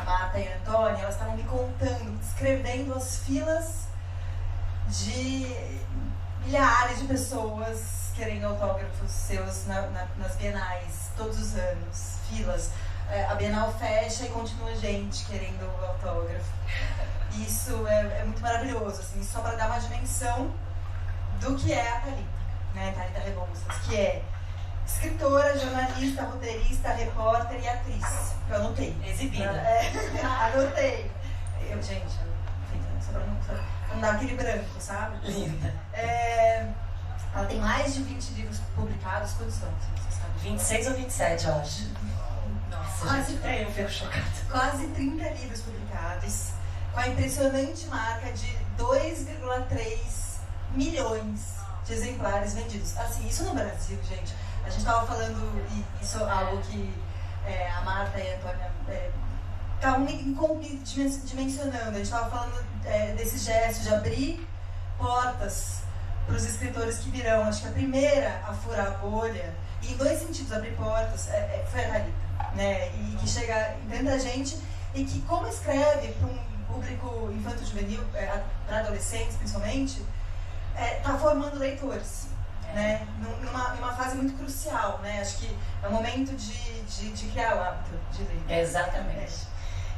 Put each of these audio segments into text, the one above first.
a Marta e a Antônia, elas estavam me contando, descrevendo as filas de milhares de pessoas querendo autógrafos seus nas bienais, todos os anos, filas. A Bienal fecha e continua gente querendo autógrafo. Isso é muito maravilhoso, assim, só para dar uma dimensão do que é a Thalita, né, Thalita Rebouças, que é escritora, jornalista, roteirista, repórter e atriz. Eu anotei. Exibida. Anotei. Gente, só para não dar aquele branco, sabe? Linda. Ela tem mais de 20 livros publicados. Quantos são? Você sabe? 26 ou 27, eu acho. Nossa, quase, gente, eu fico chocada. Quase 30 livros publicados, com a impressionante marca de 2,3 milhões de exemplares vendidos. Assim, isso no Brasil, gente. A gente estava falando, isso é algo que a Marta e a Antônia estavam me dimensionando. A gente estava falando desse gesto de abrir portas para os escritores que virão. Acho que a primeira a furar a bolha, e em dois sentidos, abrir portas, foi a Thalita, né? E que chega em tanta gente, e que, como escreve para um público infanto-juvenil, para adolescentes principalmente, está formando leitores, né? Numa fase muito crucial, né? Acho que é o momento de criar o hábito de ler. Exatamente.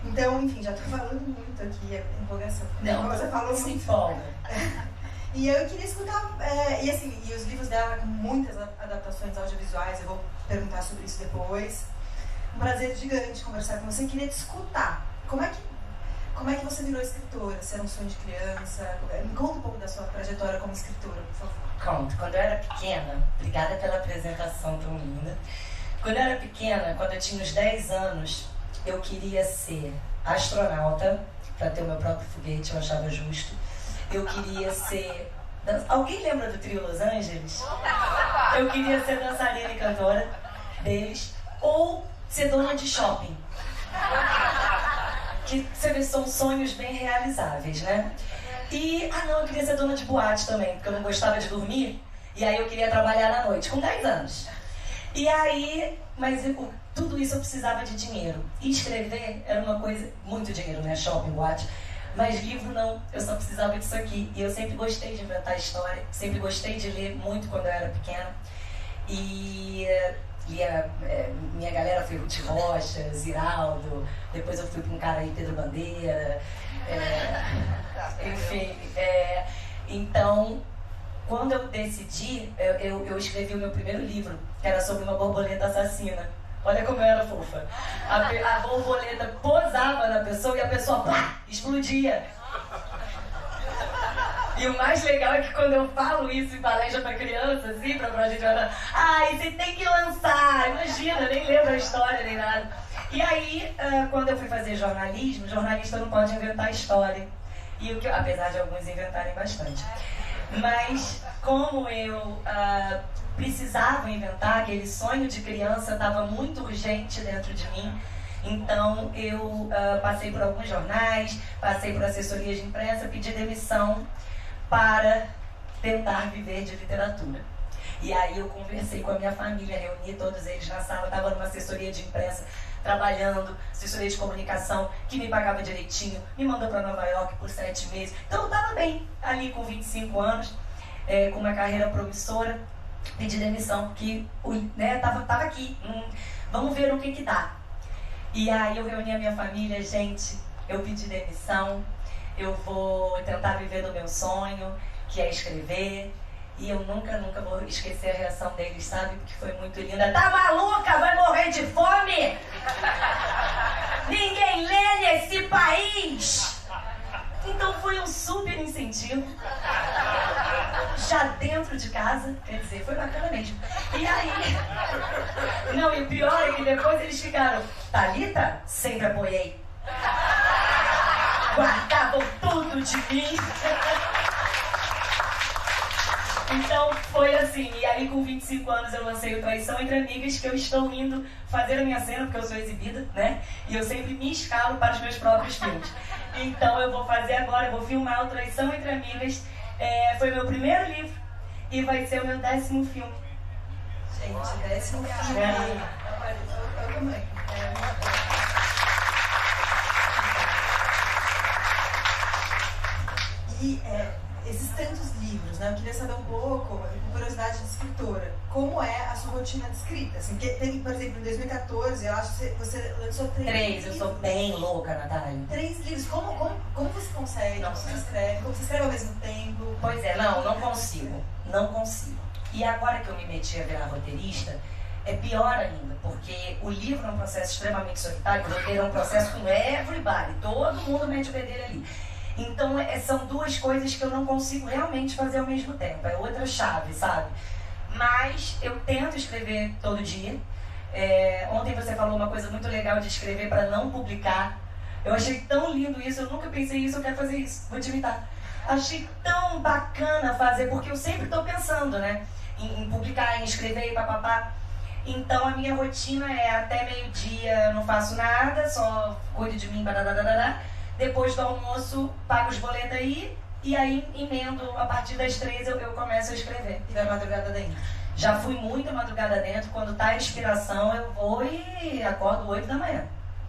Então, enfim, já estou falando muito aqui, é empolgação. Não, você falou se muito. empolga. E eu queria escutar, e os livros dela com muitas adaptações audiovisuais, eu vou perguntar sobre isso depois. Um prazer gigante conversar com você. Eu queria te escutar. Como é que você virou escritora? Se era um sonho de criança? Me conta um pouco da sua trajetória como escritora, por favor. Conto. Quando eu era pequena, obrigada pela apresentação tão linda. Quando eu era pequena, quando eu tinha uns 10 anos, eu queria ser astronauta, para ter o meu próprio foguete, eu achava justo. Eu queria ser... Alguém lembra do trio Los Angeles? Eu queria ser dançarina e cantora deles, ou ser dona de shopping. Que você vê, são sonhos bem realizáveis, né? E, eu queria ser dona de boate também, porque eu não gostava de dormir, e aí eu queria trabalhar na noite, com 10 anos. E aí, mas tudo isso eu precisava de dinheiro. E escrever era uma coisa, muito dinheiro, né? Shopping, boate. Mas livro não, eu só precisava disso aqui. E eu sempre gostei de inventar história, sempre gostei de ler muito quando eu era pequena. E minha galera foi Ruth Rocha, Ziraldo, depois eu fui para um cara aí, Pedro Bandeira, enfim. Então, quando eu decidi, eu escrevi o meu primeiro livro, que era sobre uma borboleta assassina. Olha como eu era fofa. A borboleta posava na pessoa e a pessoa, pá, explodia. E o mais legal é que quando eu falo isso em palestra pra criança, assim, pra gente falar, você tem que lançar, imagina, nem lembro a história, nem nada. E aí, quando eu fui fazer jornalismo, jornalista não pode inventar história. E apesar de alguns inventarem bastante. Mas, como eu precisava inventar, aquele sonho de criança estava muito urgente dentro de mim. Então eu passei por alguns jornais, passei por assessorias de imprensa, pedi demissão para tentar viver de literatura. E aí eu conversei com a minha família, reuni todos eles na sala, estava numa assessoria de imprensa, trabalhando, assessoria de comunicação, que me pagava direitinho, me mandou para Nova York por 7 meses. Então eu estava bem, ali com 25 anos, com uma carreira promissora. Pedi demissão, porque tava aqui, vamos ver o que dá. E aí eu reuni a minha família, gente, eu pedi demissão, eu vou tentar viver do meu sonho, que é escrever, e eu nunca vou esquecer a reação deles, sabe? Porque foi muito linda. Tá maluca? Vai morrer de fome? Ninguém lê nesse país! Então foi um super incentivo, já dentro de casa, quer dizer, foi bacana mesmo. E aí, e o pior é que depois eles ficaram, Thalita, sempre apoiei. Guardavam tudo de mim. Então foi assim, e aí com 25 anos eu lancei o Traição Entre Amigas, que eu estou indo fazer a minha cena, porque eu sou exibida, né? E eu sempre me escalo para os meus próprios filmes. Então eu vou fazer agora, eu vou filmar o Traição Entre Amigas. Foi meu primeiro livro e vai ser o meu 10º filme. Gente, 10º filme. Eu também. como é a sua rotina de escrita. Assim, porque teve, por exemplo, em 2014, eu acho que você lançou 3 livros. Eu sou bem louca, Natália. 3 livros. Como você consegue? Como você escreve? Como você escreve ao mesmo tempo? Pois é, não consigo. Não consigo. E agora que eu me meti a virar roteirista, é pior ainda, porque o livro é um processo extremamente solitário, o roteiro é um processo com everybody, todo mundo mete o pé dele ali. Então, são duas coisas que eu não consigo realmente fazer ao mesmo tempo, é outra chave, sabe? Mas eu tento escrever todo dia. Ontem você falou uma coisa muito legal de escrever para não publicar. Eu achei tão lindo isso, eu nunca pensei isso, eu quero fazer isso, vou te imitar. Achei tão bacana fazer, porque eu sempre estou pensando, né? Em publicar, em escrever e papapá. Então a minha rotina é até meio-dia eu não faço nada, só cuido de mim, badadadadá. Depois do almoço, pago os boletos aí, e aí emendo, a partir das 3 eu começo a escrever. E vai madrugada dentro? Já fui muito madrugada dentro, quando tá a inspiração eu vou e acordo 8 da manhã.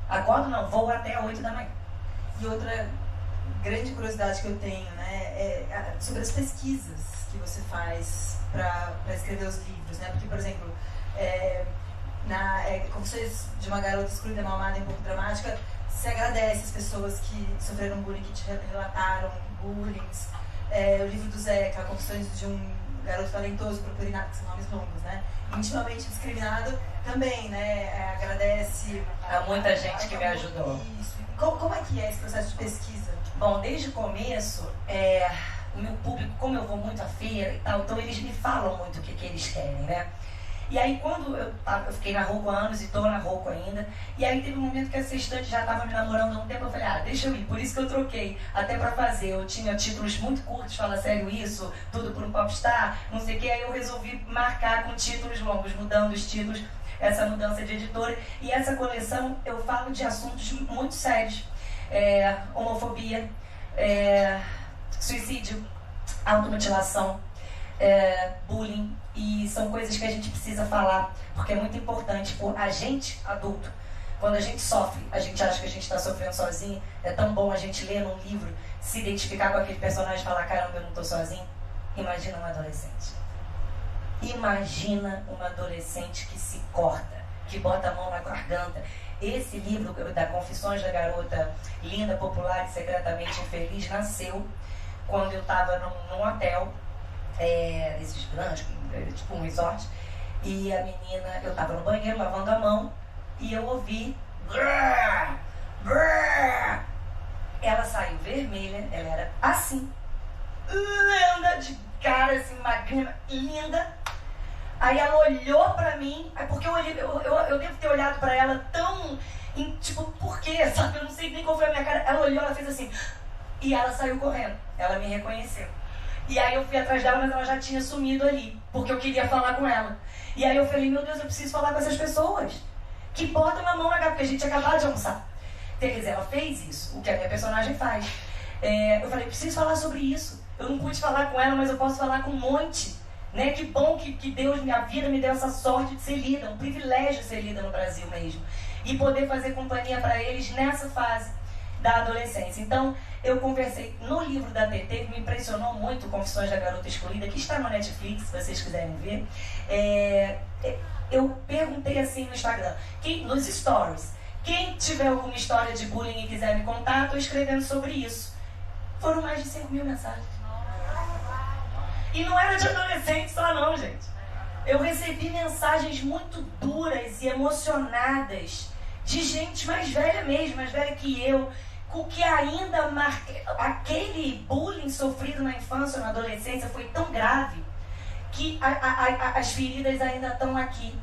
Acordo não, vou até 8 da manhã. E outra grande curiosidade que eu tenho, né, é sobre as pesquisas que você faz para escrever os livros, né? Porque, por exemplo, Confissões de uma Garota Excluída, Mal Amada e um Pouco Dramática, você agradece as pessoas que sofreram bullying, que te relataram bullying. O livro do Zeca, Confissões de um Garoto Talentoso, Purpurinato, que são nomes longos, né? Intimamente Discriminado, também, né? Agradece a muita gente que me ajudou. Isso. Como é que é esse processo de pesquisa? Bom, desde o começo, o meu público, como eu vou muito à feira e tal, então eles me falam muito o que eles querem, né? E aí quando eu fiquei na Rocco há anos e estou na Rocco ainda, e aí teve um momento que essa estante já estava me namorando há um tempo, eu falei, deixa eu ir, por isso que eu troquei, até para fazer, eu tinha títulos muito curtos, Fala Sério Isso, Tudo por um Popstar, não sei o que, aí eu resolvi marcar com títulos longos, mudando os títulos, essa mudança de editora, e essa coleção eu falo de assuntos muito sérios, homofobia, suicídio, automutilação, bullying, e são coisas que a gente precisa falar, porque é muito importante. A gente, adulto, quando a gente sofre, a gente acha que a gente está sofrendo sozinho, é tão bom a gente ler num livro, se identificar com aquele personagem e falar, caramba, eu não estou sozinho. Imagina um adolescente. Imagina uma adolescente que se corta, que bota a mão na garganta. Esse livro da Confissões da Garota Linda, Popular e Secretamente Infeliz nasceu quando eu estava num hotel, esses grandes, tipo um resort, e a menina, eu estava no banheiro lavando a mão e eu ouvi brrr, brrr. Ela saiu vermelha, ela era assim, linda, de cara assim, magrinha, linda. Aí ela olhou pra mim, porque eu devo ter olhado pra ela tão, tipo, por quê, sabe? Eu não sei nem qual foi a minha cara. Ela olhou, ela fez assim, e ela saiu correndo, ela me reconheceu. E aí eu fui atrás dela, mas ela já tinha sumido ali, porque eu queria falar com ela. E aí eu falei, meu Deus, eu preciso falar com essas pessoas que botam a mão na cara, porque a gente tinha acabado de almoçar. Quer dizer, ela fez isso, o que a minha personagem faz. Eu falei, preciso falar sobre isso. Eu não pude falar com ela, mas eu posso falar com um monte. Né? Que bom que Deus, minha vida, me deu essa sorte de ser lida, um privilégio ser lida no Brasil mesmo. E poder fazer companhia para eles nessa fase da adolescência. Então, eu conversei no livro da TT, que me impressionou muito, Confissões da Garota Excluída, que está no Netflix, se vocês quiserem ver. Eu perguntei assim no Instagram, nos stories, quem tiver alguma história de bullying e quiser me contar, estou escrevendo sobre isso. Foram mais de 5.000 mensagens. E não era de adolescente só não, gente. Eu recebi mensagens muito duras e emocionadas de gente mais velha mesmo, mais velha que eu, com que ainda aquele bullying sofrido na infância ou na adolescência foi tão grave que as feridas ainda estão aqui.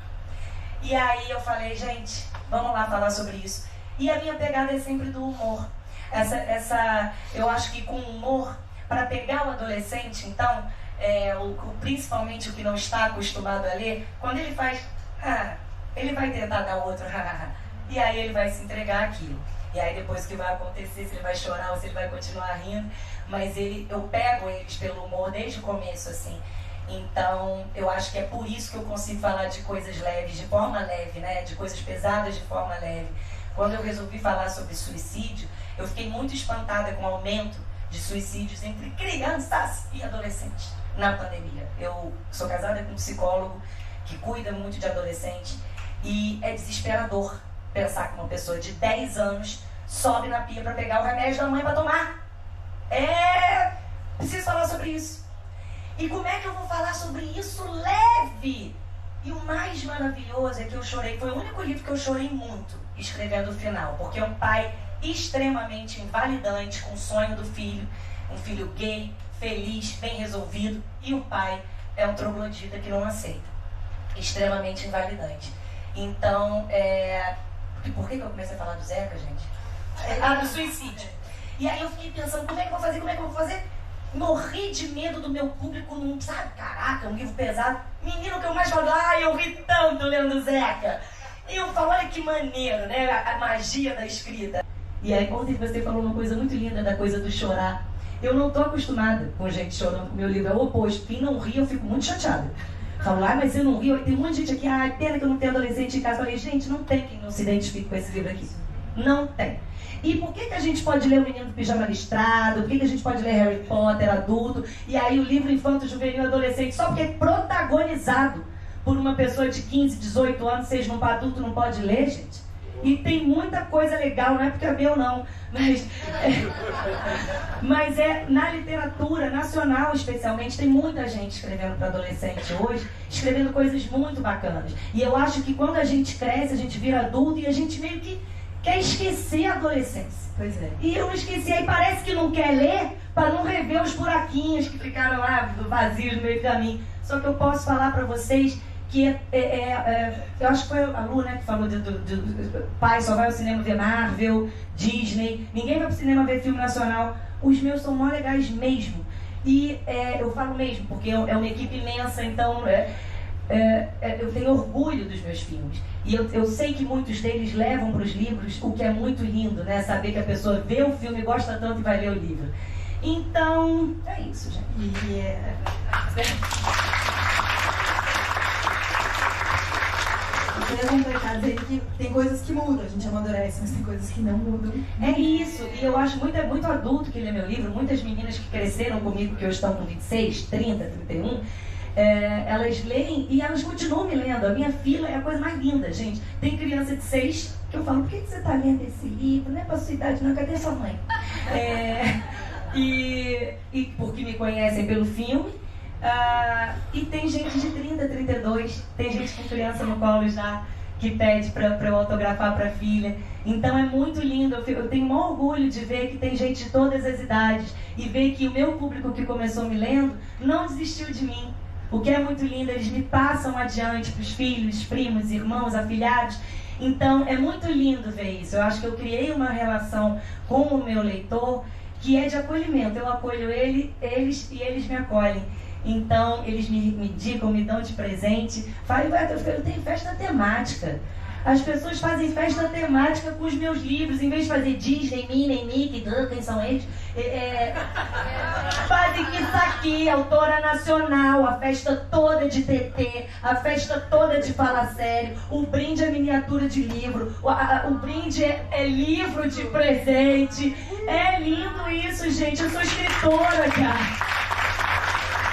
E aí eu falei, gente, vamos lá falar sobre isso. E a minha pegada é sempre do humor. Eu acho que com humor, para pegar o adolescente, então, principalmente o que não está acostumado a ler, quando ele faz, ele vai tentar dar outro, e aí ele vai se entregar àquilo. E aí depois o que vai acontecer, se ele vai chorar ou se ele vai continuar rindo, mas eu pego eles pelo humor desde o começo, assim. Então, eu acho que é por isso que eu consigo falar de coisas leves, de forma leve, né? De coisas pesadas de forma leve. Quando eu resolvi falar sobre suicídio, eu fiquei muito espantada com o aumento de suicídios entre crianças e adolescentes na pandemia. Eu sou casada com um psicólogo que cuida muito de adolescente, e é desesperador pensar que uma pessoa de 10 anos sobe na pia para pegar o remédio da mãe para tomar. Preciso falar sobre isso. E como é que eu vou falar sobre isso leve? E o mais maravilhoso é que eu chorei. Foi o único livro que eu chorei muito escrevendo o final, porque é um pai extremamente invalidante com o sonho do filho, um filho gay, feliz, bem resolvido, e o pai é um troglodita que não aceita, extremamente invalidante. Então, por que eu comecei a falar do Zeca, gente? Do suicídio. E aí eu fiquei pensando, como é que eu vou fazer? Morri de medo do meu público, não sabe? Caraca, um livro pesado. Menino, que eu mais falo, eu ri tanto lendo Zeca. E eu falo, olha que maneiro, né? A magia da escrita. E aí ontem você falou uma coisa muito linda da coisa do chorar. Eu não tô acostumada com gente chorando, com meu livro é o oposto. Quem não ri, eu fico muito chateada. Falo, mas você não riu? Tem um monte de gente aqui, pena que eu não tenho adolescente em casa. Eu falei, gente, não tem quem não se identifique com esse livro aqui. Não tem. E por que a gente pode ler O Menino do Pijama Listrado? Por que a gente pode ler Harry Potter adulto? E aí o livro Infanto, Juvenil e Adolescente, só porque é protagonizado por uma pessoa de 15, 18 anos, seja um adulto, não pode ler, gente? E tem muita coisa legal, não é porque é meu não, mas na literatura nacional especialmente, tem muita gente escrevendo para adolescente hoje, escrevendo coisas muito bacanas. E eu acho que quando a gente cresce, a gente vira adulto e a gente meio que quer esquecer a adolescência. Pois é. E eu esqueci, aí parece que não quer ler para não rever os buraquinhos que ficaram lá vazios no meio do caminho. Só que eu posso falar para vocês que eu acho que foi a Lu, né, que falou do pai só vai ao cinema ver Marvel, Disney, ninguém vai pro cinema ver filme nacional. Os meus são mó legais mesmo. E eu falo mesmo, porque é uma equipe imensa, então eu tenho orgulho dos meus filmes. E eu sei que muitos deles levam para os livros, o que é muito lindo, né? Saber que a pessoa vê o filme, gosta tanto e vai ler o livro. Então, é isso, gente. Eu queria completar dizendo que tem coisas que mudam, a gente amadurece, mas tem coisas que não mudam. É isso, e eu acho muito adulto que lê meu livro, muitas meninas que cresceram comigo, que hoje estão com 26, 30, 31, elas leem e elas continuam me lendo. A minha filha é a coisa mais linda, gente. Tem criança de 6 que eu falo, por que você está lendo esse livro? Não é para sua idade não, cadê sua mãe? E porque me conhecem pelo filme. E tem gente de 30, 32, tem gente com criança no colo já que pede para eu autografar para a filha. Então é muito lindo, eu tenho um orgulho de ver que tem gente de todas as idades e ver que o meu público que começou me lendo não desistiu de mim. O que é muito lindo, eles me passam adiante para os filhos, primos, irmãos, afilhados. Então é muito lindo ver isso. Eu acho que eu criei uma relação com o meu leitor que é de acolhimento. Eu acolho eles e eles me acolhem. Então, eles me indicam, me dão de presente. Falam, eu tenho festa temática. As pessoas fazem festa temática com os meus livros. Em vez de fazer Disney, Minnie, Mickey, quem são eles? Fazem isso aqui, autora nacional, a festa toda de TT, a festa toda de Fala Sério. O brinde é miniatura de livro, o brinde é livro de presente. É lindo isso, gente. Eu sou escritora, cara.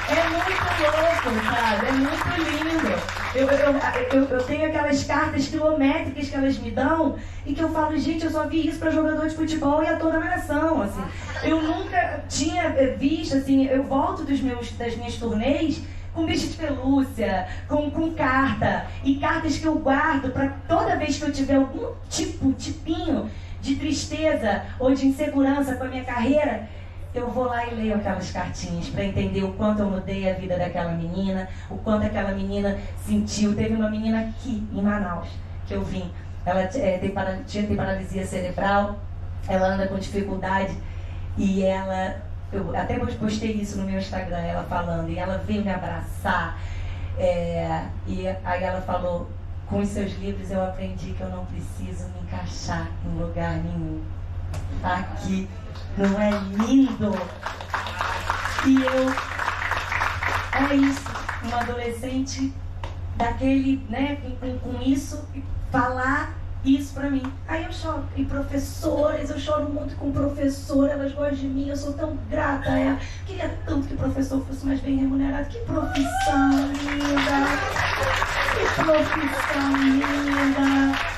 É muito louco, sabe? É muito lindo. Eu tenho aquelas cartas quilométricas que elas me dão e que eu falo, gente, eu só vi isso para jogador de futebol e ator da Malhação, assim. Eu nunca tinha visto, assim, eu volto das minhas turnês com bicho de pelúcia, com carta, e cartas que eu guardo para toda vez que eu tiver algum tipinho de tristeza ou de insegurança com a minha carreira, eu vou lá e leio aquelas cartinhas para entender o quanto eu mudei a vida daquela menina, o quanto aquela menina sentiu. Teve uma menina aqui em Manaus que eu vim, ela tem paralisia cerebral, ela anda com dificuldade e eu até postei isso no meu Instagram, ela falando, e ela veio me abraçar, e aí ela falou, com os seus livros eu aprendi que eu não preciso me encaixar em lugar nenhum. Aqui, não é lindo? E é isso, uma adolescente daquele, né, com isso, falar Isso pra mim. Aí eu choro. E professores, eu choro muito com professor, elas gostam de mim, eu sou tão grata a ela. Queria tanto que o professor fosse mais bem remunerado. Que profissão linda! Que profissão linda!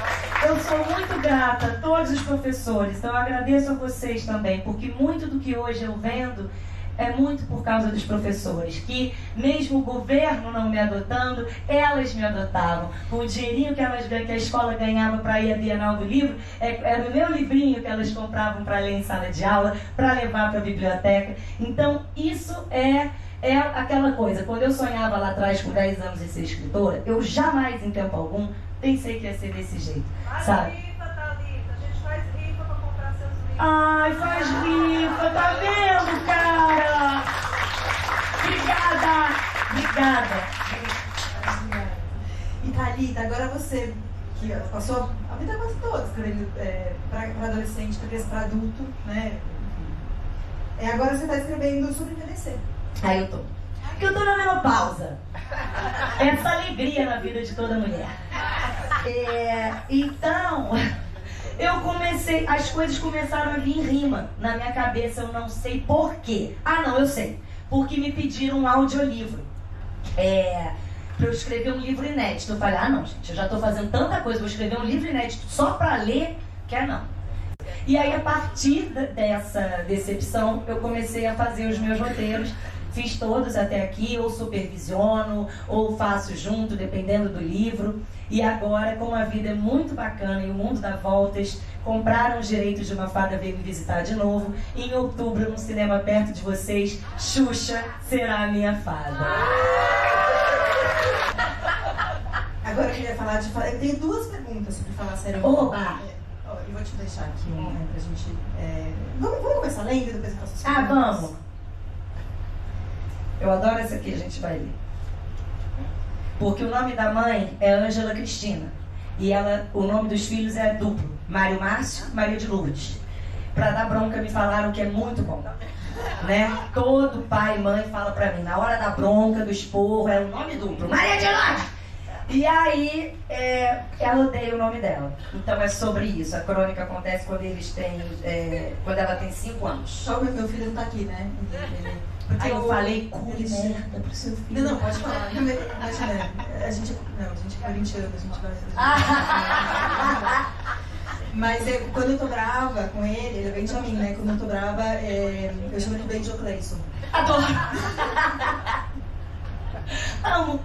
Eu sou muito grata a todos os professores, então eu agradeço a vocês também, porque muito do que hoje eu vendo é muito por causa dos professores, que mesmo o governo não me adotando, elas me adotavam. Com o dinheirinho que a escola ganhava para ir à Bienal do Livro, era o meu livrinho que elas compravam para ler em sala de aula, para levar para a biblioteca. Então isso é aquela coisa, quando eu sonhava lá atrás com 10 anos em ser escritora, eu jamais em tempo algum pensei que ia ser desse jeito, sabe? Rifa, Thalita, a gente faz rifa para comprar seus livros. Ai, faz rifa, tá vendo, cara? Obrigada. E Thalita, agora você, que passou a vida quase toda escrevendo para adolescente, para criança, para adulto, né? Agora você está escrevendo sobre envelhecer. Aí eu tô. Porque eu tô na menopausa. Essa alegria na vida de toda mulher. Então, eu comecei, as coisas começaram a vir em rima na minha cabeça, eu não sei por quê. Ah, não, eu sei. Porque me pediram um audiolivro. Pra eu escrever um livro inédito. Eu falei, não, gente, eu já tô fazendo tanta coisa, vou escrever um livro inédito só pra ler, quer não. E aí, a partir dessa decepção, eu comecei a fazer os meus roteiros. Fiz todos até aqui, ou supervisiono, ou faço junto, dependendo do livro. E agora, como a vida é muito bacana e o mundo dá voltas, compraram os direitos de Uma Fada Veio me visitar de novo. E em outubro, num cinema perto de vocês, Xuxa será a minha fada. Agora eu queria falar eu tenho duas perguntas sobre falar sério. Oba! Eu vou te deixar aqui pra gente... Vamos começar lendo e depois eu faço as perguntas? Vamos! Eu adoro essa aqui, a gente vai ler. Porque o nome da mãe é Ângela Cristina. E o nome dos filhos é duplo. Mário Márcio, Maria de Lourdes. Pra dar bronca me falaram que é muito bom. Né? Todo pai e mãe fala pra mim, na hora da bronca, do esporro, é o nome duplo. Maria de Lourdes! E aí, ela odeia o nome dela. Então é sobre isso. A crônica acontece quando quando ela tem 5 anos. Só que meu filho não tá aqui, né? Aí eu falei merda pro seu filho. Não, pode falar. Imagina, a gente é corintiano, a gente vai... Mas quando eu tô brava com ele é bem de mim, né? Quando eu tô brava, eu chamo ele de Benjo Cleison. Adoro! Amo!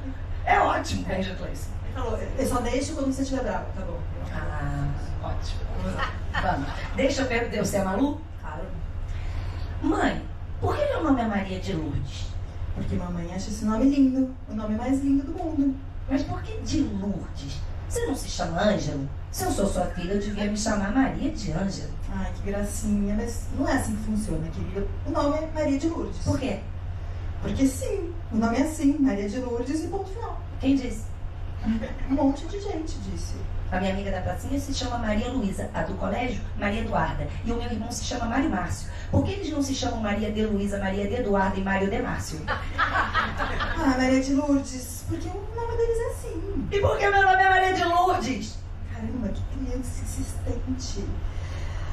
É ótimo, Benjo Cleison. Ele falou, eu só deixo quando você estiver brava, tá bom? Ótimo. Vamos. Deixa eu perguntar, você é Malu? Claro. Mãe, por que meu nome é Maria de Lourdes? Porque mamãe acha esse nome lindo, o nome mais lindo do mundo. Mas por que de Lourdes? Você não se chama Ângela? Se eu sou sua filha, eu devia me chamar Maria de Ângela. Ai, que gracinha, mas não é assim que funciona, querida. O nome é Maria de Lourdes. Por quê? Porque sim, o nome é assim, Maria de Lourdes e ponto final. Quem disse? Um monte de gente disse. A minha amiga da pracinha se chama Maria Luísa, a do colégio, Maria Eduarda. E o meu irmão se chama Mário Márcio. Por que eles não se chamam Maria de Luísa, Maria de Eduarda e Mário de Márcio? Maria de Lourdes, porque o nome deles é assim. E por que meu nome é Maria de Lourdes? Caramba, que criança insistente.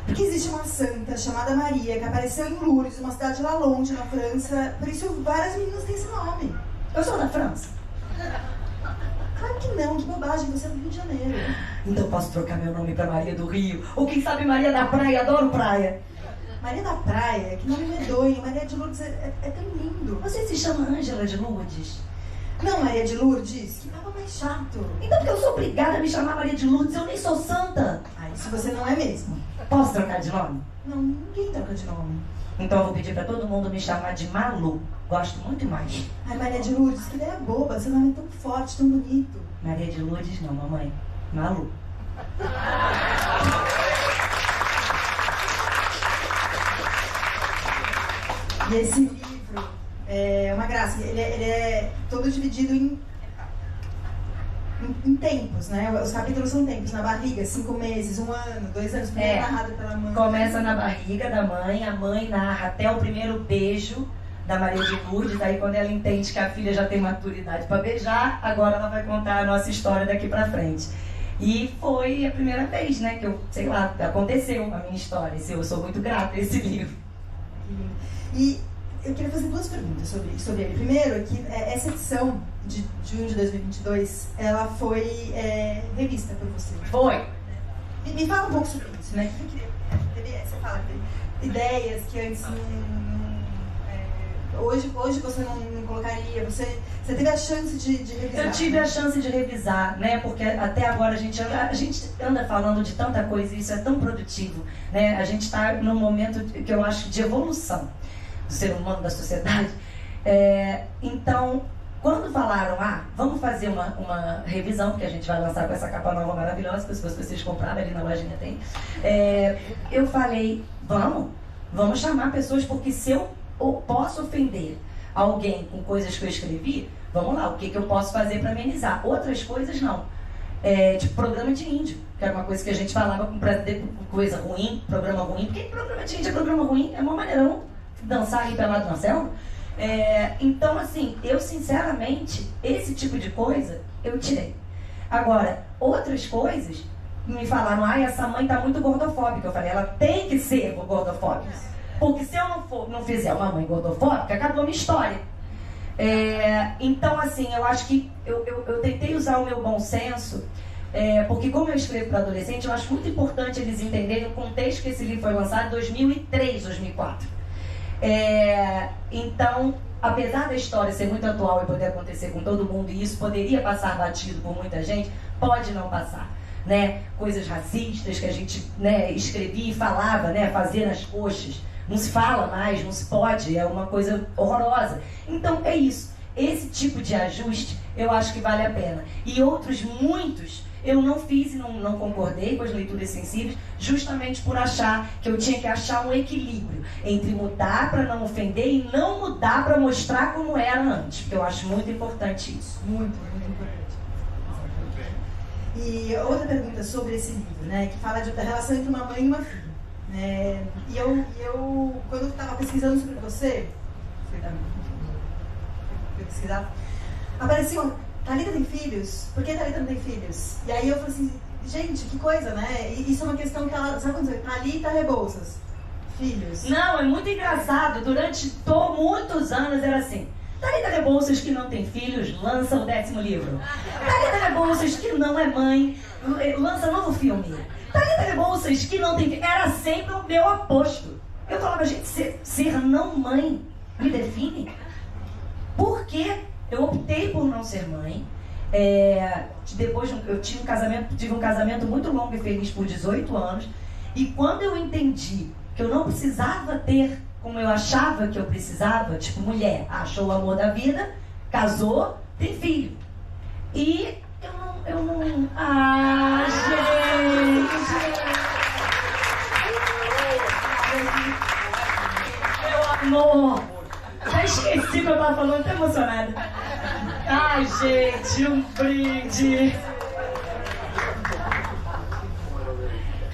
Porque existe uma santa chamada Maria que apareceu em Lourdes, uma cidade lá longe, na França. Por isso várias meninas têm esse nome. Eu sou da França. Claro que não, que bobagem, você é do Rio de Janeiro. Então eu posso trocar meu nome pra Maria do Rio. Ou quem sabe Maria da Praia, adoro praia. Maria da Praia, que nome medonho. Maria de Lourdes é tão lindo. Você se chama Ângela de Lourdes? Não, Maria de Lourdes, que tava mais chato. Então porque eu sou obrigada a me chamar Maria de Lourdes, eu nem sou santa. Isso você não é mesmo. Posso trocar de nome? Não, ninguém troca de nome. Então eu vou pedir pra todo mundo me chamar de Malu. Gosto muito mais. Ai, Maria de Lourdes, que ideia boba. Seu nome é tão forte, tão bonito. Maria de Lourdes não, mamãe. Malu. E esse livro é uma graça. Ele é todo dividido em tempos, né? Os capítulos são tempos. Na barriga, 5 meses, 1 ano, 2 anos. Primeiro narrado pela mãe. Começa na barriga da mãe. A mãe narra até o primeiro beijo da Maria de Lourdes. Aí quando ela entende que a filha já tem maturidade para beijar, agora ela vai contar a nossa história daqui para frente. E foi a primeira vez, né, que eu, sei lá, aconteceu a minha história. Eu sou muito grata a esse livro. E eu queria fazer duas perguntas sobre ele. Primeiro, que essa edição de junho de 2022, ela foi revista por você. Foi. Me fala um pouco sobre isso, né? Você fala que ideias que antes hoje você não colocaria, você teve a chance de revisar. Eu tive a chance de revisar, né? Porque até agora a gente anda falando de tanta coisa e isso é tão produtivo, né? A gente está num momento que eu acho de evolução do ser humano, da sociedade. Então, quando falaram, vamos fazer uma revisão, que a gente vai lançar com essa capa nova maravilhosa, que se vocês comprarem ali na lojinha tem, eu falei, vamos chamar pessoas, porque se eu posso ofender alguém com coisas que eu escrevi, vamos lá, o que eu posso fazer para amenizar? Outras coisas não. Tipo programa de índio, que era uma coisa que a gente falava com coisa ruim, programa ruim, porque programa de índio é programa ruim, é uma maneirão dançar aí pelado na selva. Então, assim, eu sinceramente, esse tipo de coisa, eu tirei. Agora, outras coisas, me falaram, essa mãe tá muito gordofóbica. Eu falei, ela tem que ser gordofóbica. Porque se eu não fizer uma mãe gordofóbica, acabou a minha história. Então, assim, eu acho que eu tentei usar o meu bom senso, porque como eu escrevo para adolescente, eu acho muito importante eles entenderem o contexto que esse livro foi lançado em 2003, 2004. Então, apesar da história ser muito atual e poder acontecer com todo mundo, e isso poderia passar batido por muita gente, pode não passar, né? Coisas racistas que a gente, né, escrevia e falava, né, fazia nas coxas, não se fala mais, não se pode, é uma coisa horrorosa. Então é isso, esse tipo de ajuste eu acho que vale a pena. E outros muitos eu não fiz e não concordei com as leituras sensíveis, justamente por achar que eu tinha que achar um equilíbrio entre mudar para não ofender e não mudar para mostrar como era antes, porque eu acho muito importante isso. Muito importante. E outra pergunta sobre esse livro, né, que fala da relação entre uma mãe e uma filha. E eu quando eu estava pesquisando sobre você pesquisar, apareceu, Thalita tem filhos? Por que Thalita não tem filhos? E aí eu falei assim, gente, que coisa, né? E isso é uma questão que ela, sabe quando você Thalita Rebouças, filhos. Não, é muito engraçado, durante muitos anos era assim, Thalita Rebouças que não tem filhos, lança o 10º livro. Thalita Rebouças que não é mãe, lança novo filme. Thalita Rebouças que não tem filho, era sempre o meu aposto. Eu falava, gente, ser não mãe me define? Por quê? Eu optei por não ser mãe. Depois eu tive um casamento muito longo e feliz por 18 anos. E quando eu entendi que eu não precisava ter como eu achava que eu precisava, tipo, mulher, achou o amor da vida, casou, tem filho. E eu não... gente! Meu amor! Já esqueci que eu tava falando, tô emocionada. Ai, gente, um brinde.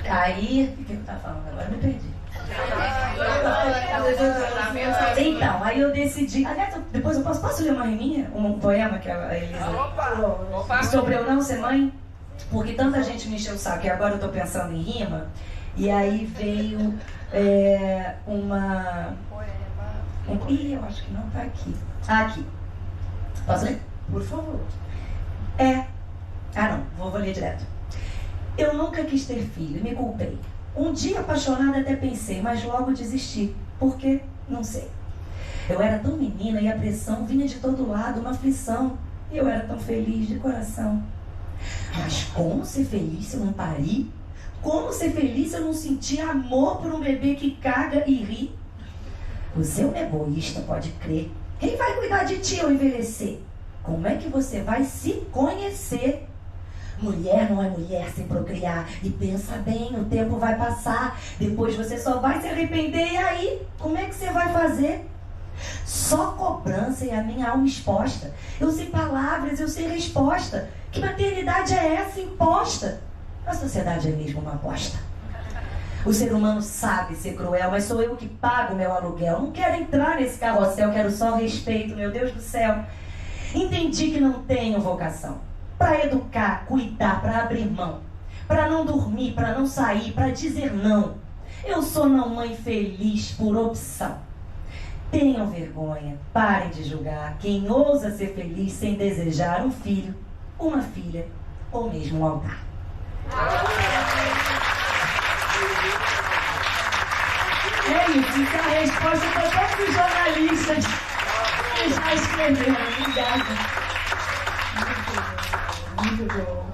Aí, o que eu tava falando agora? Me perdi. Então, aí eu decidi. Aliás, depois eu posso ler uma riminha? Um poema que a Elisa. Sobre eu não ser mãe? Porque tanta gente me encheu o saco e agora eu tô pensando em rima. E aí veio Ih, eu acho que não tá aqui. Aqui. Posso ler? Por favor. Não, vou ler direto. Eu nunca quis ter filho, me culpei. Um dia apaixonada até pensei, mas logo desisti. Por quê? Não sei. Eu era tão menina e a pressão vinha de todo lado, uma aflição. E eu era tão feliz de coração. Mas como ser feliz se eu não parir? Como ser feliz se eu não sentir amor por um bebê que caga e ri? Você é um egoísta, pode crer. Quem vai cuidar de ti ao envelhecer? Como é que você vai se conhecer? Mulher não é mulher sem procriar. E pensa bem, o tempo vai passar. Depois você só vai se arrepender. E aí, como é que você vai fazer? Só cobrança e a minha alma exposta. Eu sei palavras, eu sei resposta. Que maternidade é essa imposta? A sociedade é mesmo uma aposta. O ser humano sabe ser cruel, mas sou eu que pago meu aluguel. Não quero entrar nesse carrossel, quero só respeito, meu Deus do céu. Entendi que não tenho vocação para educar, cuidar, para abrir mão, para não dormir, para não sair, para dizer não. Eu sou não mãe feliz por opção. Tenham vergonha, parem de julgar quem ousa ser feliz sem desejar um filho, uma filha ou mesmo um altar. É isso é a resposta para todos os jornalistas que já escreveram. Obrigada. Muito bom.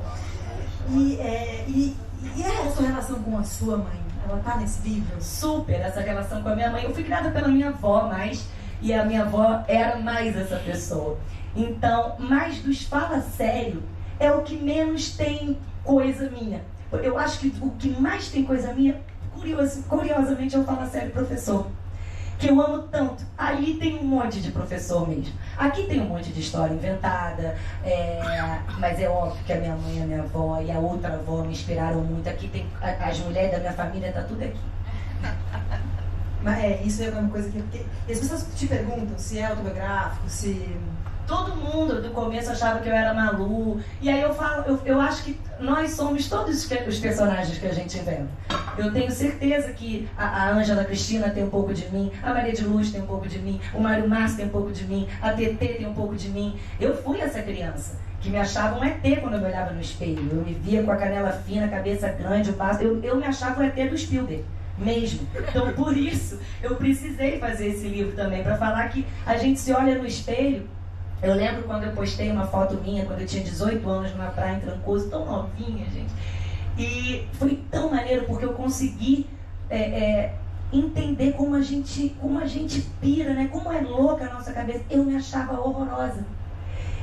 E a sua relação com a sua mãe? Ela tá nesse livro? Super, essa relação com a minha mãe. Eu fui criada pela minha avó mais, e a minha avó era mais essa pessoa. Então, mais dos fala sério é o que menos tem coisa minha. Eu acho que o que mais tem coisa minha, curiosamente, é o fala sério professor. Que eu amo tanto. Ali tem um monte de professor mesmo. Aqui tem um monte de história inventada, mas é óbvio que a minha mãe, a minha avó e a outra avó me inspiraram muito. Aqui tem as mulheres da minha família, tá tudo aqui. Mas isso é uma coisa que as pessoas te perguntam se é autobiográfico, se... Todo mundo do começo achava que eu era Malu. E aí eu acho que nós somos todos os personagens que a gente inventa. Eu tenho certeza que a Ângela Cristina tem um pouco de mim, a Maria de Luz tem um pouco de mim, o Mário Márcio tem um pouco de mim, a Tetê tem um pouco de mim. Eu fui essa criança que me achava um ET quando eu me olhava no espelho. Eu me via com a canela fina, a cabeça grande, o passo. Eu me achava o ET do Spielberg. Mesmo. Então, por isso, eu precisei fazer esse livro também, para falar que a gente se olha no espelho. Eu lembro quando eu postei uma foto minha, quando eu tinha 18 anos, numa praia em Trancoso, tão novinha, gente. E foi tão maneiro, porque eu consegui entender como a gente pira, né? Como é louca a nossa cabeça. Eu me achava horrorosa.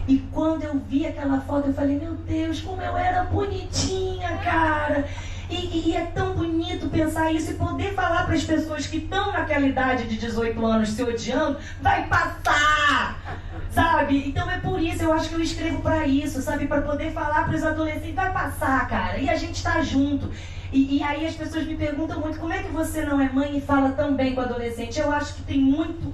E quando eu vi aquela foto, eu falei, meu Deus, como eu era bonitinha, cara. E é tão bonito pensar isso e poder falar para as pessoas que estão naquela idade de 18 anos se odiando, vai passar, sabe? Então é por isso, eu acho que eu escrevo para isso, sabe? Para poder falar para os adolescentes, vai passar, cara, e a gente tá junto. E aí as pessoas me perguntam muito, como é que você não é mãe e fala tão bem com o adolescente? Eu acho que tem muito,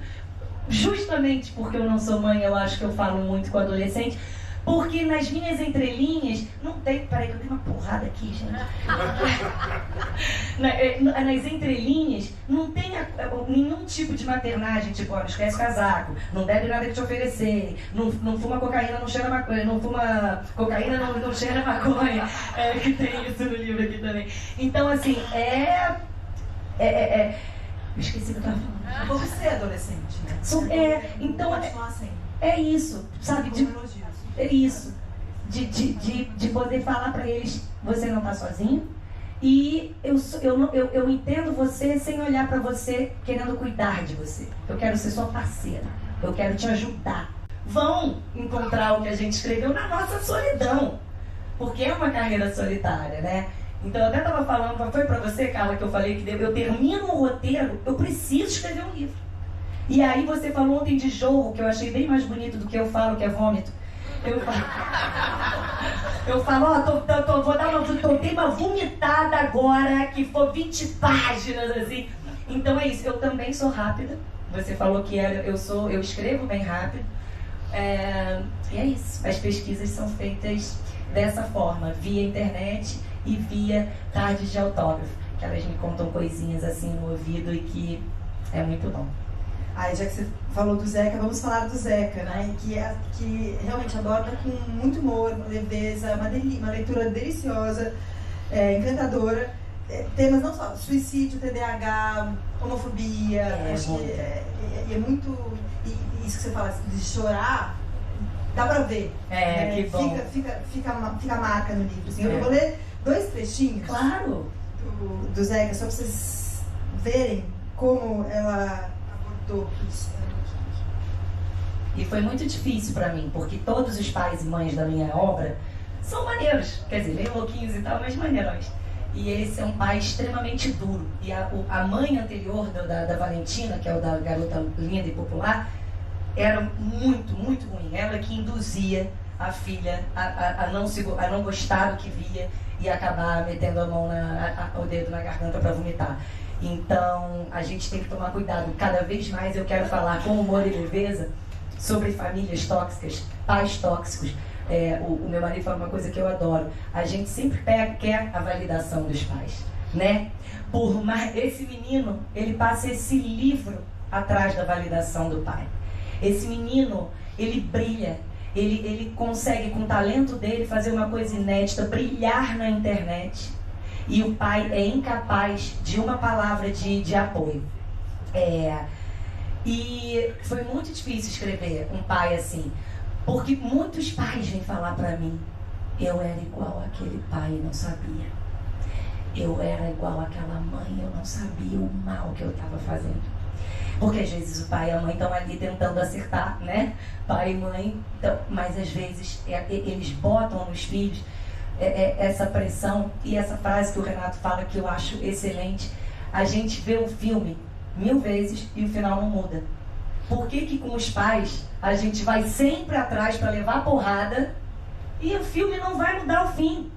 justamente porque eu não sou mãe, eu acho que eu falo muito com o adolescente. Porque nas minhas entrelinhas, não tem... Peraí que eu dei uma porrada aqui, gente. Nas entrelinhas, não tem nenhum tipo de maternagem, tipo, ó, não esquece casaco, não bebe nada que te oferecerem, não fuma cocaína, não cheira maconha, não fuma cocaína, não cheira maconha. Que tem isso no livro aqui também. Então, assim, eu esqueci o que eu tava falando. Você é adolescente, né? Então... Continuar sendo. É isso, sabe? É isso, de poder falar para eles, você não está sozinho. E eu entendo você sem olhar para você querendo cuidar de você. Eu quero ser sua parceira, eu quero te ajudar. Vão encontrar o que a gente escreveu na nossa solidão, porque é uma carreira solitária, né? Então eu até estava falando, foi para você, Carla, que eu falei que eu termino o roteiro, eu preciso escrever um livro. E aí você falou ontem de jorro, que eu achei bem mais bonito do que eu falo, que é vômito. Eu falo, ó, dei uma vomitada agora, que for 20 páginas, assim. Então é isso, eu também sou rápida. Você falou que eu escrevo bem rápido. E é isso, as pesquisas são feitas dessa forma, via internet e via tardes de autógrafo, que elas me contam coisinhas assim no ouvido e que é muito bom. Aí, já que você falou do Zeca, vamos falar do Zeca, né? Que realmente aborda com muito humor, leveza, uma leitura deliciosa, encantadora. Temas não só suicídio, TDAH, homofobia, acho que é muito... isso que você fala de chorar, dá pra ver. Que bom. Fica a marca no livro. Assim. Eu vou ler 2 trechinhos. Claro. Do Zeca, só pra vocês verem como ela... E foi muito difícil pra mim, porque todos os pais e mães da minha obra são maneiros, quer dizer, meio louquinhos e tal, mas maneirões. E esse é um pai extremamente duro. E a mãe anterior da Valentina, que é o da garota linda e popular, era muito, muito ruim. Ela que induzia a filha a não gostar do que via e acabar metendo a mão, o dedo na garganta para vomitar. Então, a gente tem que tomar cuidado. Cada vez mais eu quero falar com humor e leveza sobre famílias tóxicas, pais tóxicos, O meu marido fala uma coisa que eu adoro. A gente sempre quer a validação dos pais, né? Por mais esse menino, ele passa esse livro atrás da validação do pai. Esse menino, ele brilha. Ele consegue, com o talento dele, fazer uma coisa inédita, brilhar na internet. E o pai é incapaz de uma palavra de apoio. E foi muito difícil escrever um pai assim, porque muitos pais vêm falar pra mim: eu era igual àquele pai e não sabia. Eu era igual àquela mãe, eu não sabia o mal que eu estava fazendo. Porque às vezes o pai e a mãe estão ali tentando acertar, né? Pai e mãe, então, mas às vezes eles botam nos filhos essa pressão. E essa frase que o Renato fala, que eu acho excelente: a gente vê o filme 1000 vezes e o final não muda. Por que com os pais a gente vai sempre atrás para levar porrada e o filme não vai mudar o fim?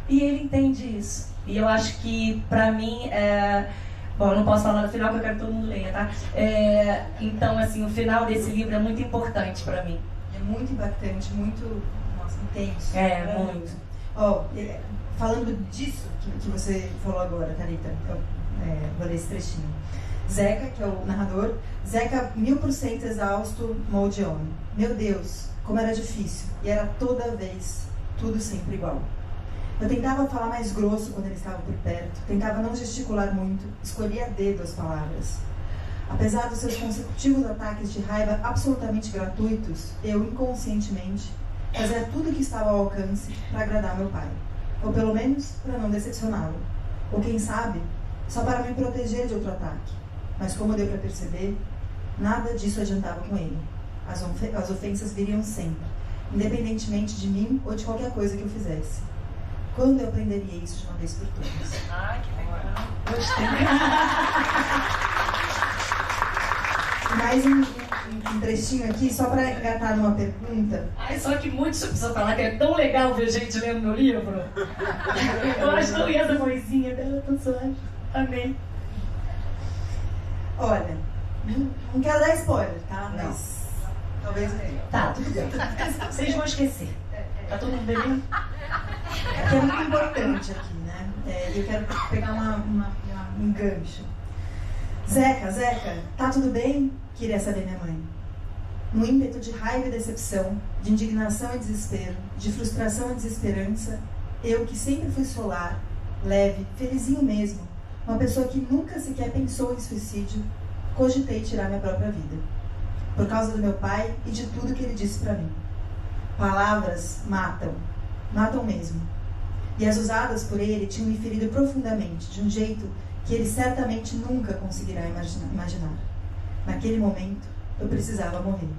E ele entende isso. E eu acho que, pra mim, bom, eu não posso falar no final, porque eu quero que todo mundo leia, tá? Então, assim, o final desse livro é muito importante pra mim. É muito impactante, muito, nossa, intenso. Muito. Ó, falando disso que você falou agora, Thalita, vou ler esse trechinho. Zeca, que é o narrador, Zeca 1000% exausto, molde homem. Meu Deus, como era difícil. E era toda vez, tudo sempre igual. Eu tentava falar mais grosso quando ele estava por perto, tentava não gesticular muito, escolhia a dedo as palavras. Apesar dos seus consecutivos ataques de raiva absolutamente gratuitos, eu, inconscientemente, fazia tudo o que estava ao alcance para agradar meu pai. Ou pelo menos para não decepcioná-lo. Ou quem sabe, só para me proteger de outro ataque. Mas como deu para perceber, nada disso adiantava com ele. As ofensas viriam sempre, independentemente de mim ou de qualquer coisa que eu fizesse. Quando eu aprenderia isso de uma vez por todas? Ai, que legal. Gostei. Mais um trechinho aqui, só para engatar numa pergunta. Ai, só que muitos precisam falar que é tão legal ver gente lendo meu livro. Eu acho tão linda a vozinha dela, tão suave. Amei. Olha, não quero dar spoiler, tá? Mas talvez melhor. Tá, tudo bem. Vocês vão esquecer. Tá todo mundo bebendo? É que é muito importante aqui, né? Eu quero pegar um gancho. Zeca, tá tudo bem? Queria saber minha mãe. No ímpeto de raiva e decepção, de indignação e desespero, de frustração e desesperança, eu que sempre fui solar, leve, felizinho mesmo, uma pessoa que nunca sequer pensou em suicídio, cogitei tirar minha própria vida. Por causa do meu pai e de tudo que ele disse pra mim. Palavras matam mesmo. E as usadas por ele tinham me ferido profundamente, de um jeito que ele certamente nunca conseguirá imaginar. Naquele momento, eu precisava morrer.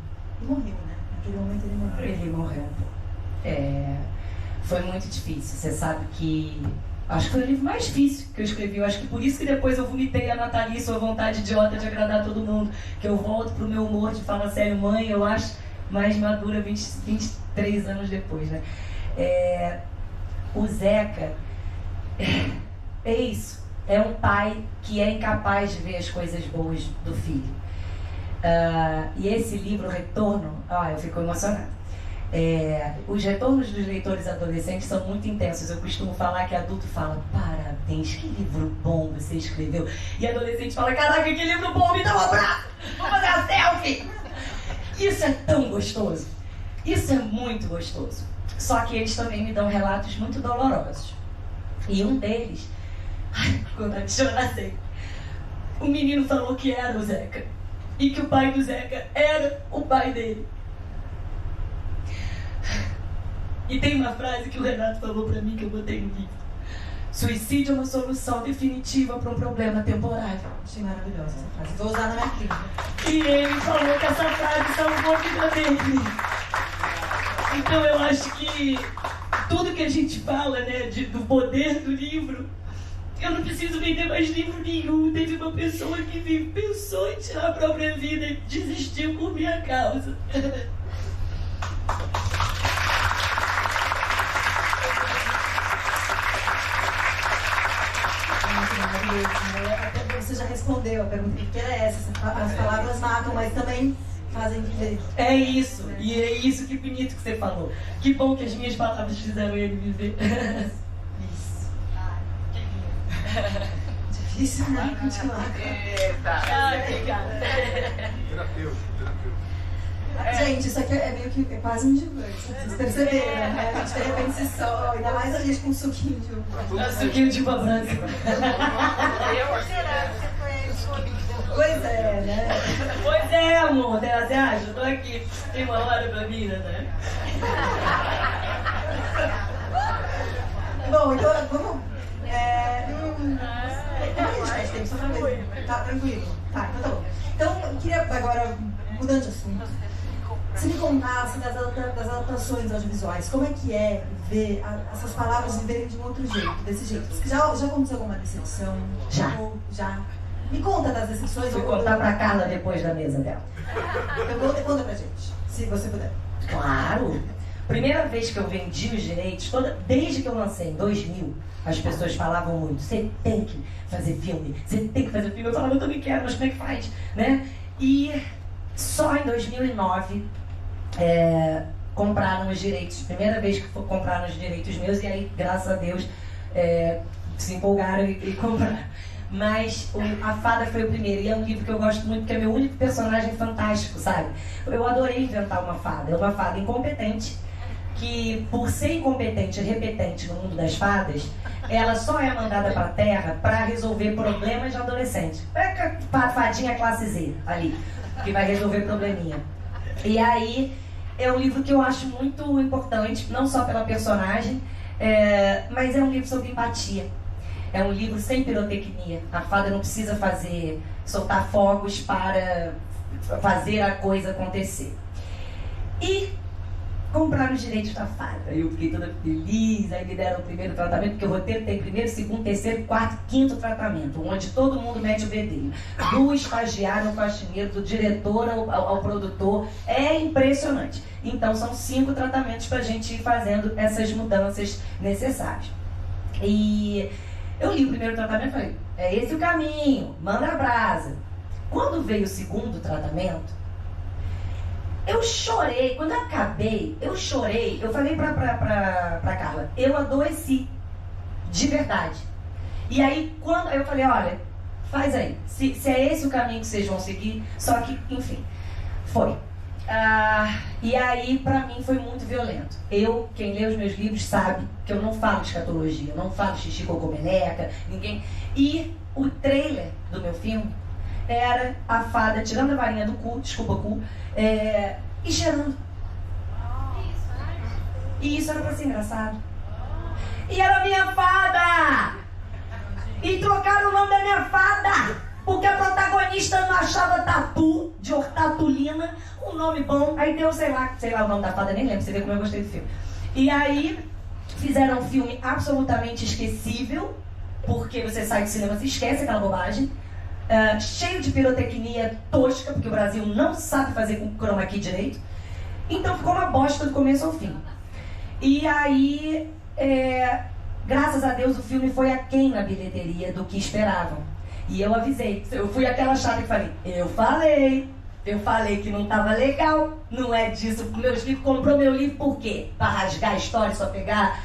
E morreu, né? Naquele momento ele morreu. Ele morreu. Foi muito difícil. Você sabe que... Acho que foi o livro mais difícil que eu escrevi. Eu acho que por isso que depois eu vomitei a Nathalie, sua vontade idiota de agradar todo mundo. Que eu volto pro meu humor de falar sério, mãe, eu acho mais madura 23 anos depois, né? O Zeca é isso. É um pai que é incapaz de ver as coisas boas do filho. E esse livro, Retorno, eu fico emocionada. Os retornos dos leitores adolescentes são muito intensos. Eu costumo falar que adulto fala: parabéns, que livro bom você escreveu. E adolescente fala: caraca, que livro bom, me dá um abraço, vamos fazer uma selfie. Isso é tão gostoso. Isso é muito gostoso. Só que eles também me dão relatos muito dolorosos. E um deles, quando a chorar sempre, o menino falou que era o Zeca. E que o pai do Zeca era o pai dele. E tem uma frase que o Renato falou pra mim, que eu botei no livro: suicídio é uma solução definitiva para um problema temporário. Achei maravilhosa essa frase. Vou usar na minha clínica. E ele falou que essa frase salvou a vida dele. Então eu acho que tudo que a gente fala, né, do poder do livro, eu não preciso vender mais livro nenhum. Teve uma pessoa que pensou em tirar a própria vida e desistiu por minha causa. Você já respondeu a pergunta que era essa. As palavras matam, mas também fazem viver. É isso, e é isso, que bonito que você falou. Que bom que as minhas palavras fizeram ele viver. Isso. Difícil, né? Continuar. Eita! Obrigada. Terapeuta. Gente, isso aqui é meio que quase um divórcio. Vocês perceberam, né? A gente de repente se só, ainda mais a gente com suquinho de uva. Suquinho de uva branca. Pois é, né? Pois é, amor. Você acha? Eu tô aqui. Tem uma hora pra vida, né? Bom, então vamos. Como a gente faz tempo? Só pra ver. Tá tranquilo? Tá, então tá bom. Então eu queria agora, mudando de assunto, se me contasse das adaptações audiovisuais, como é que é ver essas palavras viverem de um outro jeito, desse jeito? Já aconteceu alguma decepção? Já. Me conta das decepções. Vou contar pra Carla depois da mesa dela. Conta pra gente, se você puder. Claro! Primeira vez que eu vendi os direitos, desde que eu lancei em 2000, as pessoas falavam muito, você tem que fazer filme, você tem que fazer filme. Eu falava, eu também quero, mas como é que faz? Né? E só em 2009 compraram os direitos, primeira vez que compraram os direitos meus, e aí, graças a Deus, se empolgaram e compraram. Mas A Fada foi o primeiro, e é um livro que eu gosto muito, porque é meu único personagem fantástico, sabe? Eu adorei inventar uma fada. É uma fada incompetente, que por ser incompetente e repetente no mundo das fadas, ela só é mandada pra Terra para resolver problemas de adolescente. É a fadinha classe Z ali, que vai resolver probleminha. E aí, é um livro que eu acho muito importante, não só pela personagem, mas é um livro sobre empatia. É um livro sem pirotecnia. A fada não precisa soltar fogos para fazer a coisa acontecer. E compraram os direitos da fada. Eu fiquei toda feliz, aí me deram o primeiro tratamento, porque o roteiro tem primeiro, segundo, terceiro, quarto, quinto tratamento, onde todo mundo mete o bedelho. Do estagiário ao faxineiro, do diretor ao produtor. É impressionante. Então são 5 tratamentos para a gente ir fazendo essas mudanças necessárias. E eu li o primeiro tratamento e falei, é esse o caminho, manda a brasa. Quando veio o segundo tratamento, eu chorei. Quando eu acabei, eu chorei. Eu falei pra Carla, eu adoeci, de verdade. E aí, quando eu falei, olha, faz aí, se é esse o caminho que vocês vão seguir, só que, enfim, foi. E aí, pra mim, foi muito violento. Quem lê os meus livros sabe que eu não falo de escatologia, eu não falo de xixi, cocô, meleca, ninguém. E o trailer do meu filme era a fada tirando a varinha do cu, desculpa, cu, e cheirando. E isso era pra ser engraçado. E era minha fada! E trocaram o nome da minha fada! Porque a protagonista não achava tatu, de hortatulina, um nome bom. Aí deu, sei lá o nome da fada, nem lembro, você vê como eu gostei do filme. E aí, fizeram um filme absolutamente esquecível, porque você sai do cinema, você esquece aquela bobagem. Cheio de pirotecnia tosca, porque o Brasil não sabe fazer com chroma key direito. Então ficou uma bosta do começo ao fim. E aí, graças a Deus, o filme foi aquém na bilheteria do que esperavam. E eu avisei, eu fui aquela chata que falei, eu falei que não estava legal, não é disso. Meus livros, comprou meu livro por quê? Para rasgar a história, só pegar?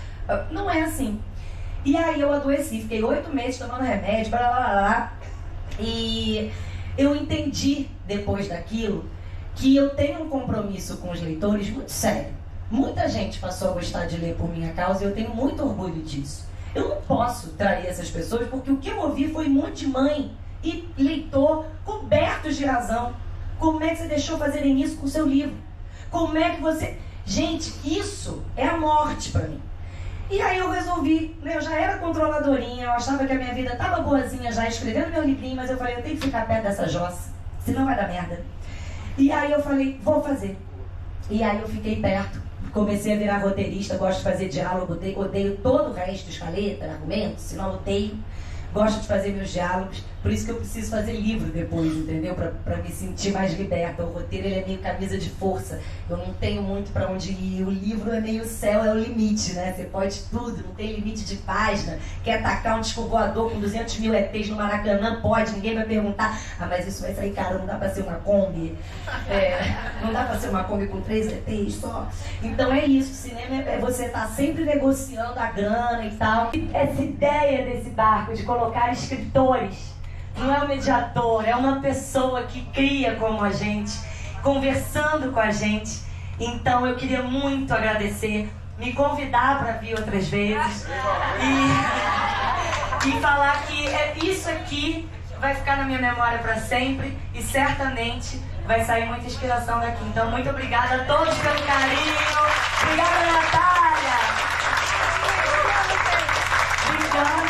Não é assim. E aí eu adoeci, fiquei 8 meses tomando remédio, blá blá blá. E eu entendi, depois daquilo, que eu tenho um compromisso com os leitores muito sério. Muita gente passou a gostar de ler por minha causa e eu tenho muito orgulho disso. Eu não posso trair essas pessoas, porque o que eu ouvi foi um monte de mãe e leitor cobertos de razão. Como é que você deixou fazerem isso com o seu livro? Como é que você... Gente, isso é a morte pra mim. E aí eu resolvi, eu já era controladorinha, eu achava que a minha vida estava boazinha já, escrevendo meu livrinho, mas eu falei, eu tenho que ficar perto dessa jossa, senão vai dar merda. E aí eu falei, vou fazer. E aí eu fiquei perto, comecei a virar roteirista, gosto de fazer diálogo, odeio todo o resto, escaleta, argumento, senão odeio. Gosto de fazer meus diálogos, Por isso que eu preciso fazer livro depois, entendeu? Pra me sentir mais liberta. O roteiro, ele é meio camisa de força. Eu não tenho muito pra onde ir. O livro é meio céu, é o limite, né? Você pode tudo, não tem limite de página. Quer atacar um disco voador com 200 mil ETs no Maracanã? Pode, ninguém vai perguntar. Ah, mas isso vai sair caro, não dá pra ser uma Kombi. Não dá pra ser uma Kombi com 3 ETs só. Então é isso, o cinema é você estar sempre negociando a grana e tal. Essa ideia desse barco de colocar escritores, não é um mediador, é uma pessoa que cria como a gente, conversando com a gente. Então eu queria muito agradecer, me convidar para vir outras vezes e falar que isso aqui vai ficar na minha memória para sempre e certamente vai sair muita inspiração daqui. Então muito obrigada a todos pelo carinho. Obrigada, Natália. Obrigada.